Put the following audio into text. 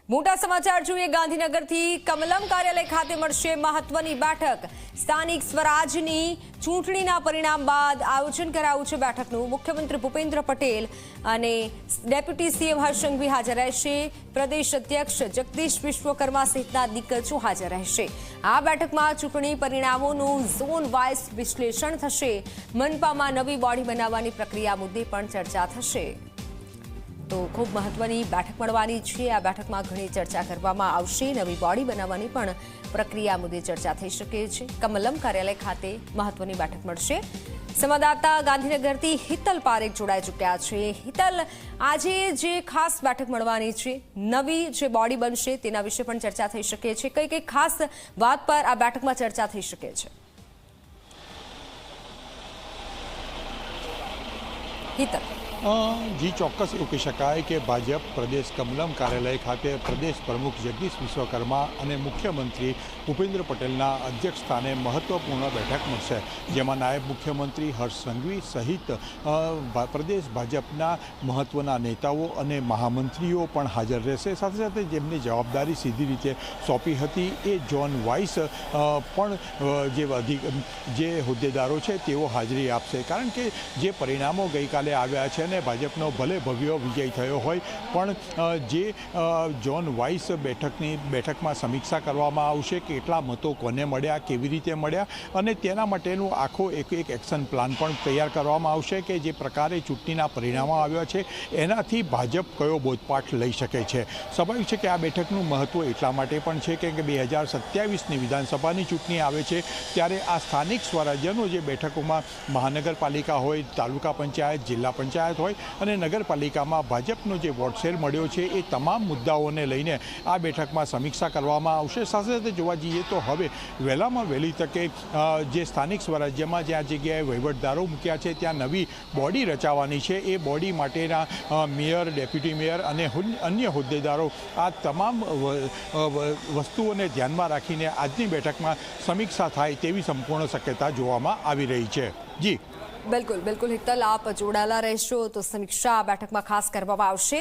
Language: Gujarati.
મોટા સમાચાર જોઈએ ગાંધીનગરથી કમલમ કાર્યાલય ખાતે મળશે મહત્વની બેઠક। સ્થાનિક સ્વરાજની ચૂંટણીના પરિણામ બાદ આયોજન કરાયું છે બેઠકનું। મુખ્યમંત્રી ભૂપેન્દ્ર પટેલ અને ડેપ્યુટી સીએમ હર્ષ સંઘવી હાજર રહેશે। પ્રદેશ અધ્યક્ષ જગદીશ વિશ્વકર્મા સહિતના દિગ્ગજો હાજર રહેશે। આ બેઠકમાં ચૂંટણી પરિણામોનું ઝોન વાઇઝ વિશ્લેષણ થશે। મનપામાં નવી બોડી બનાવવાની પ્રક્રિયા મુદ્દે પણ ચર્ચા થશે। તો ખૂબ મહત્વની બેઠક મળવાની છે। આ બેઠકમાં ઘણી ચર્ચા કરવામાં આવશે। નવી બોડી બનાવવાની પણ પ્રક્રિયા મુદ્દે ચર્ચા થઈ શકે છે। કમલમ કાર્યાલય ખાતે મહત્વની બેઠક મળશે। સંવાદદાતા ગાંધીનગરથી હિતલ પારેખ જોડાઈ ચૂક્યા છે। હિતલ, આજે જે ખાસ બેઠક મળવાની છે, નવી જે બોડી બનશે તેના વિશે પણ ચર્ચા થઈ શકે છે। કઈ કઈ ખાસ વાત પર આ બેઠકમાં ચર્ચા થઈ શકે છે, હિતલ? જી ચોક્કસ એવું કહી શકાય કે ભાજપ પ્રદેશ કમલમ કાર્યાલય ખાતે પ્રદેશ પ્રમુખ જગદીશ વિશ્વકર્મા અને મુખ્યમંત્રી ભૂપેન્દ્ર પટેલના અધ્યક્ષ સ્થાને મહત્વપૂર્ણ બેઠક મળશે, જેમાં નાયબ મુખ્યમંત્રી હર્ષ સંઘવી સહિત પ્રદેશ ભાજપના મહત્વના નેતાઓ અને મહામંત્રીઓ પણ હાજર રહેશે। સાથે સાથે જેમની જવાબદારી સીધી રીતે સોંપી હતી એ ઝોન વાઇઝ પણ જે હોદ્દેદારો છે તેઓ હાજરી આપશે। કારણ કે જે પરિણામો ગઈકાલે આવ્યા છે અને ભાજપનો ભલે ભવ્ય વિજય થયો હોય, પણ જે ઝોન વાઇઝ બેઠકમાં સમીક્ષા કરવામાં આવશે, કેટલા મતો કોને મળ્યા, કેવી રીતે મળ્યા, અને તેના માટેનું આખો એક એક્શન પ્લાન પણ તૈયાર કરવામાં આવશે કે જે પ્રકારે ચૂંટણીના પરિણામો આવ્યા છે એનાથી ભાજપ કયો બોધપાઠ લઈ શકે છે। સ્વાભાવિક છે કે આ બેઠકનું મહત્ત્વ એટલા માટે પણ છે કે 2027ની વિધાનસભાની ચૂંટણી આવે છે ત્યારે આ સ્થાનિક સ્વરાજ્યનો જે બેઠકોમાં મહાનગરપાલિકા હોય, તાલુકા પંચાયત, જિલ્લા પંચાયત હોય અને નગરપાલિકામાં ભાજપનો જે વોટ શેર મળ્યો છે એ તમામ મુદ્દાઓને લઈને આ બેઠકમાં સમીક્ષા કરવામાં આવશે। સાથે સાથે જોવા જઈએ તો હવે વહેલામાં વહેલી તકે જે સ્થાનિક સ્વરાજ્યમાં જ્યાં જગ્યાએ વહીવટદારો મૂક્યા છે ત્યાં નવી બોડી રચાવાની છે। એ બોડી માટેના મેયર, ડેપ્યુટી મેયર અને અન્ય હોદ્દેદારો આ તમામ વસ્તુઓને ધ્યાનમાં રાખીને આજની બેઠકમાં સમીક્ષા થાય તેવી સંપૂર્ણ શક્યતા જોવામાં આવી રહી છે। જી બિલકુલ હિતલ, આપ જોડાયેલા રહેશો તો સમીક્ષા બેઠકમાં ખાસ કરવામાં આવશે।